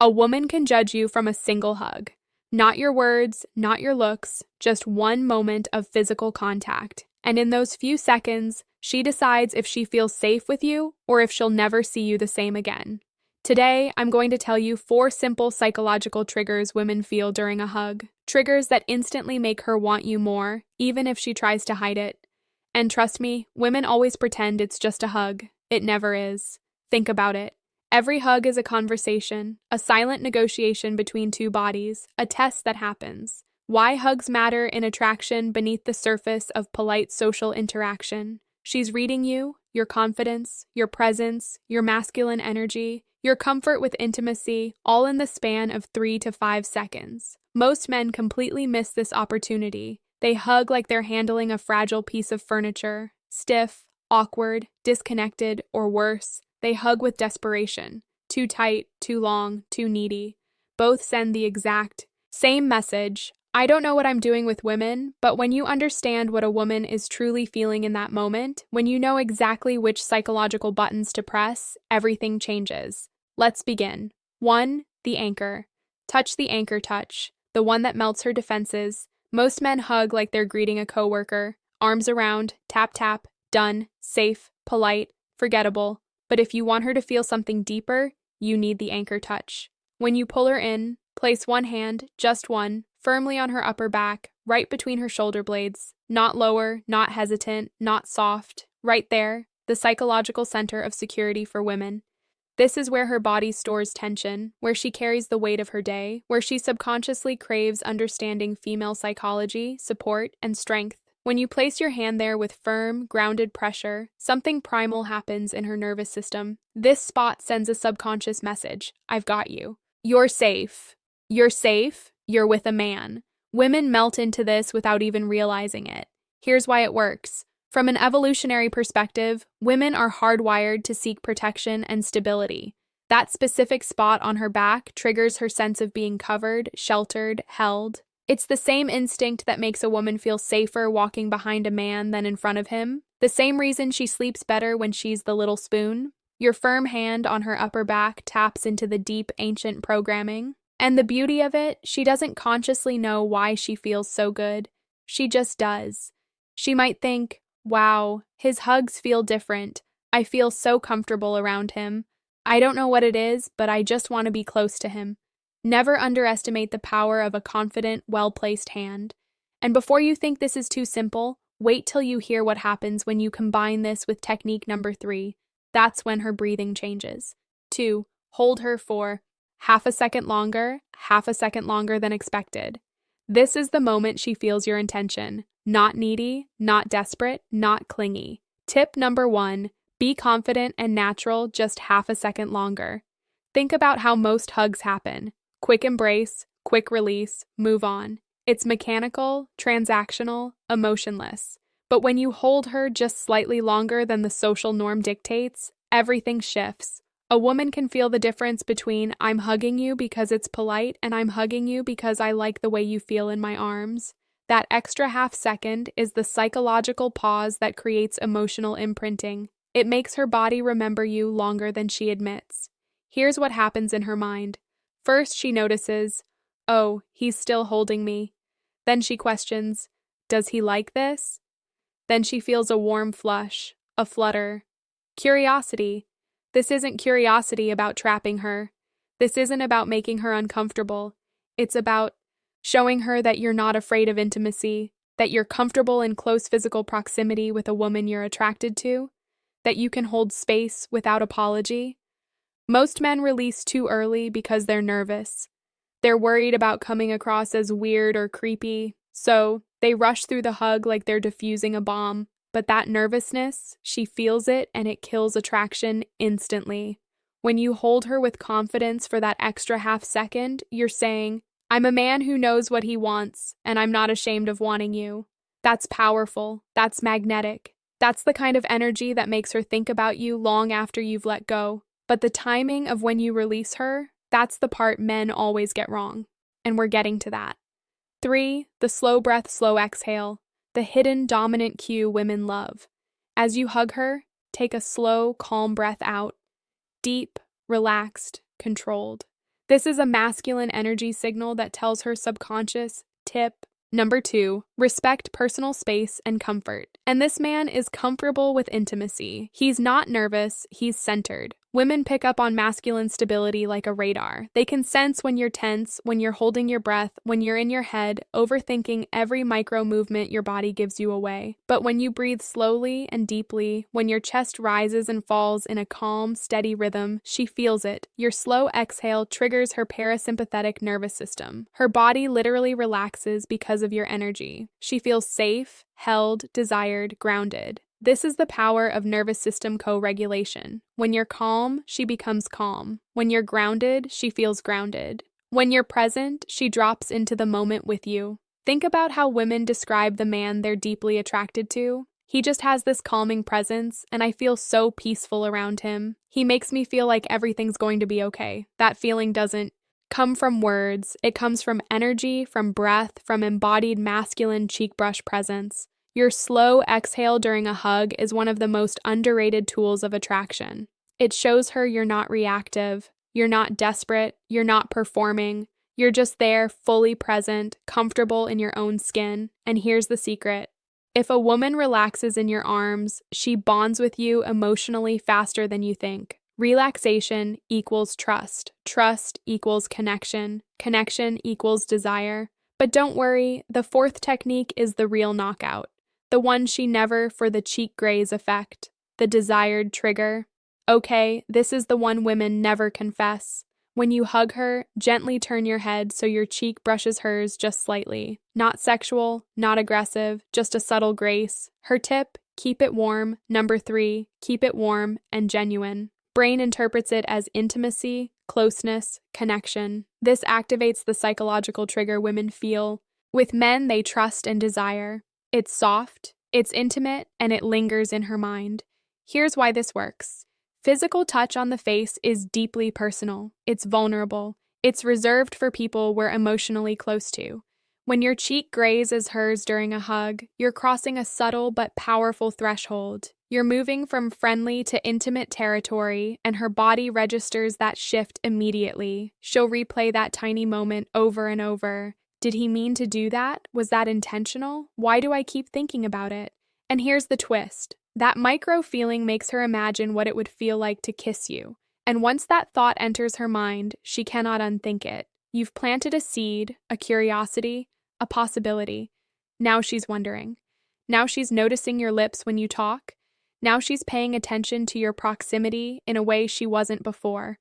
A woman can judge you from a single hug. Not your words, not your looks, just one moment of physical contact. And in those few seconds, she decides if she feels safe with you or if she'll never see you the same again. Today, I'm going to tell you 4 simple psychological triggers women feel during a hug. Triggers that instantly make her want you more, even if she tries to hide it. And trust me, women always pretend it's just a hug. It never is. Think about it. Every hug is a conversation, a silent negotiation between two bodies, a test that happens. Why hugs matter in attraction beneath the surface of polite social interaction. She's reading you, your confidence, your presence, your masculine energy, your comfort with intimacy, all in the span of 3 to 5 seconds. Most men completely miss this opportunity. They hug like they're handling a fragile piece of furniture, stiff, awkward, disconnected, or worse. They hug with desperation. Too tight, too long, too needy. Both send the exact same message. I don't know what I'm doing with women, but when you understand what a woman is truly feeling in that moment, when you know exactly which psychological buttons to press, everything changes. Let's begin. 1. The anchor. Touch the anchor touch, the one that melts her defenses. Most men hug like they're greeting a coworker. Arms around, tap tap, done, safe, polite, forgettable. But if you want her to feel something deeper, you need the anchor touch. When you pull her in, place one hand, just one, firmly on her upper back, right between her shoulder blades. Not lower, not hesitant, not soft. Right there, the psychological center of security for women. This is where her body stores tension, where she carries the weight of her day, where she subconsciously craves understanding female psychology, support, and strength. When you place your hand there with firm, grounded pressure, something primal happens in her nervous system. This spot sends a subconscious message. I've got you. You're safe. You're safe. You're with a man. Women melt into this without even realizing it. Here's why it works. From an evolutionary perspective, women are hardwired to seek protection and stability. That specific spot on her back triggers her sense of being covered, sheltered, held. It's the same instinct that makes a woman feel safer walking behind a man than in front of him. The same reason she sleeps better when she's the little spoon. Your firm hand on her upper back taps into the deep, ancient programming. And the beauty of it, she doesn't consciously know why she feels so good. She just does. She might think, wow, his hugs feel different. I feel so comfortable around him. I don't know what it is, but I just want to be close to him. Never underestimate the power of a confident, well-placed hand. And before you think this is too simple, wait till you hear what happens when you combine this with technique number 3. That's when her breathing changes. 2. Hold her for half a second longer than expected. This is the moment she feels your intention. Not needy, not desperate, not clingy. Tip number 1. Be confident and natural just half a second longer. Think about how most hugs happen. Quick embrace, quick release, move on. It's mechanical, transactional, emotionless. But when you hold her just slightly longer than the social norm dictates, everything shifts. A woman can feel the difference between I'm hugging you because it's polite and I'm hugging you because I like the way you feel in my arms. That extra half second is the psychological pause that creates emotional imprinting. It makes her body remember you longer than she admits. Here's what happens in her mind. First, she notices, oh, he's still holding me. Then she questions, does he like this? Then she feels a warm flush, a flutter. Curiosity. This isn't curiosity about trapping her. This isn't about making her uncomfortable. It's about showing her that you're not afraid of intimacy, that you're comfortable in close physical proximity with a woman you're attracted to, that you can hold space without apology. Most men release too early because they're nervous. They're worried about coming across as weird or creepy, so they rush through the hug like they're defusing a bomb. But that nervousness, she feels it and it kills attraction instantly. When you hold her with confidence for that extra half second, you're saying, I'm a man who knows what he wants, and I'm not ashamed of wanting you. That's powerful. That's magnetic. That's the kind of energy that makes her think about you long after you've let go. But the timing of when you release her, that's the part men always get wrong. And we're getting to that. 3. The slow breath, slow exhale. The hidden dominant cue women love. As you hug her, take a slow, calm breath out. Deep, relaxed, controlled. This is a masculine energy signal that tells her subconscious, tip. Number 2, respect personal space and comfort. And this man is comfortable with intimacy. He's not nervous, he's centered. Women pick up on masculine stability like a radar. They can sense when you're tense, when you're holding your breath, when you're in your head, overthinking every micro movement your body gives you away. But when you breathe slowly and deeply, when your chest rises and falls in a calm, steady rhythm, she feels it. Your slow exhale triggers her parasympathetic nervous system. Her body literally relaxes because of your energy. She feels safe, held, desired, grounded. This is the power of nervous system co-regulation. When you're calm, she becomes calm. When you're grounded, she feels grounded. When you're present, she drops into the moment with you. Think about how women describe the man they're deeply attracted to. He just has this calming presence, and I feel so peaceful around him. He makes me feel like everything's going to be okay. That feeling doesn't come from words. It comes from energy, from breath, from embodied masculine cheek brush presence. Your slow exhale during a hug is one of the most underrated tools of attraction. It shows her you're not reactive, you're not desperate, you're not performing, you're just there, fully present, comfortable in your own skin. And here's the secret. If a woman relaxes in your arms, she bonds with you emotionally faster than you think. Relaxation equals trust. Trust equals connection. Connection equals desire. But don't worry, the fourth technique is the real knockout. The one she never for the cheek graze effect, the desired trigger. Okay, this is the one women never confess. When you hug her, gently turn your head so your cheek brushes hers just slightly. Not sexual, not aggressive, just a subtle grace. Her tip, keep it warm. Number 3, keep it warm and genuine. Brain interprets it as intimacy, closeness, connection. This activates the psychological trigger women feel. With men, they trust and desire. It's soft, it's intimate, and it lingers in her mind. Here's why this works. Physical touch on the face is deeply personal. It's vulnerable. It's reserved for people we're emotionally close to. When your cheek grazes hers during a hug, you're crossing a subtle but powerful threshold. You're moving from friendly to intimate territory, and her body registers that shift immediately. She'll replay that tiny moment over and over. Did he mean to do that? Was that intentional? Why do I keep thinking about it? And here's the twist. That micro feeling makes her imagine what it would feel like to kiss you. And once that thought enters her mind, she cannot unthink it. You've planted a seed, a curiosity, a possibility. Now she's wondering. Now she's noticing your lips when you talk. Now she's paying attention to your proximity in a way she wasn't before.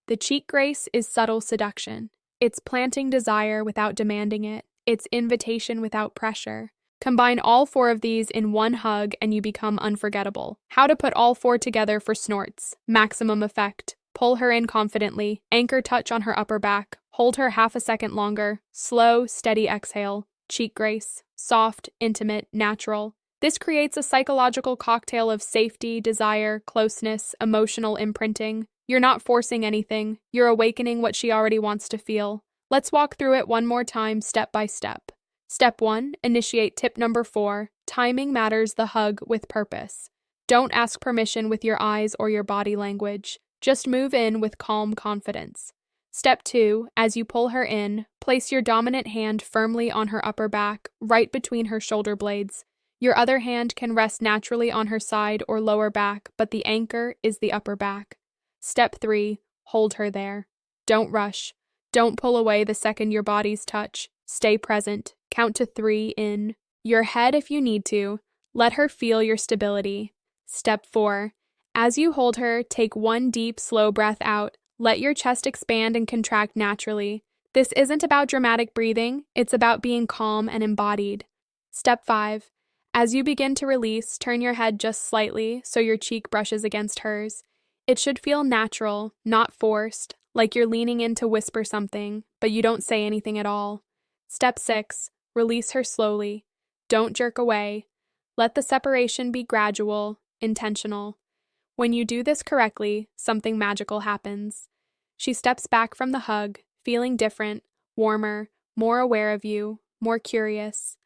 The cheek grace is subtle seduction. It's planting desire without demanding it. It's invitation without pressure. Combine all 4 of these in one hug and you become unforgettable. How to put all 4 together for snorts. Maximum effect. Pull her in confidently. Anchor touch on her upper back. Hold her half a second longer. Slow, steady exhale. Cheek grace. Soft, intimate, natural. This creates a psychological cocktail of safety, desire, closeness, emotional imprinting. You're not forcing anything. You're awakening what she already wants to feel. Let's walk through it one more time, step by step. Step 1, initiate tip number 4. Timing matters the hug with purpose. Don't ask permission with your eyes or your body language. Just move in with calm confidence. Step 2, as you pull her in, place your dominant hand firmly on her upper back, right between her shoulder blades. Your other hand can rest naturally on her side or lower back, but the anchor is the upper back. Step 3, hold her there. Don't rush. Don't pull away the second your bodies touch. Stay present. Count to 3 in. Your head if you need to. Let her feel your stability. Step 4, as you hold her, take one deep, slow breath out. Let your chest expand and contract naturally. This isn't about dramatic breathing. It's about being calm and embodied. Step 5, as you begin to release, turn your head just slightly so your cheek brushes against hers. It should feel natural, not forced, like you're leaning in to whisper something, but you don't say anything at all. Step 6, release her slowly. Don't jerk away. Let the separation be gradual, intentional. When you do this correctly, something magical happens. She steps back from the hug, feeling different, warmer, more aware of you, more curious.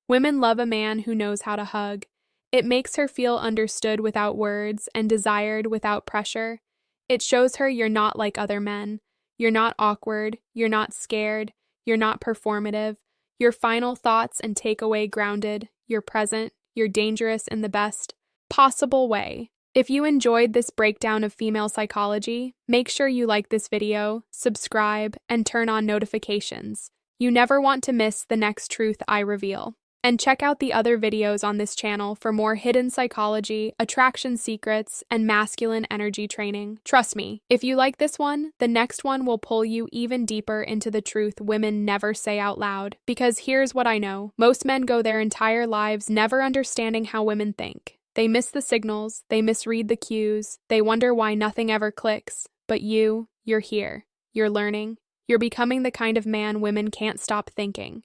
Women love a man who knows how to hug. It makes her feel understood without words and desired without pressure. It shows her you're not like other men. You're not awkward, you're not scared, you're not performative. Your final thoughts and takeaway grounded, you're present, you're dangerous in the best possible way. If you enjoyed this breakdown of female psychology, make sure you like this video, subscribe, and turn on notifications. You never want to miss the next truth I reveal. And check out the other videos on this channel for more hidden psychology, attraction secrets, and masculine energy training. Trust me, if you like this one, the next one will pull you even deeper into the truth women never say out loud. Because here's what I know, most men go their entire lives never understanding how women think. They miss the signals, they misread the cues, they wonder why nothing ever clicks. But you're here, you're learning, you're becoming the kind of man women can't stop thinking.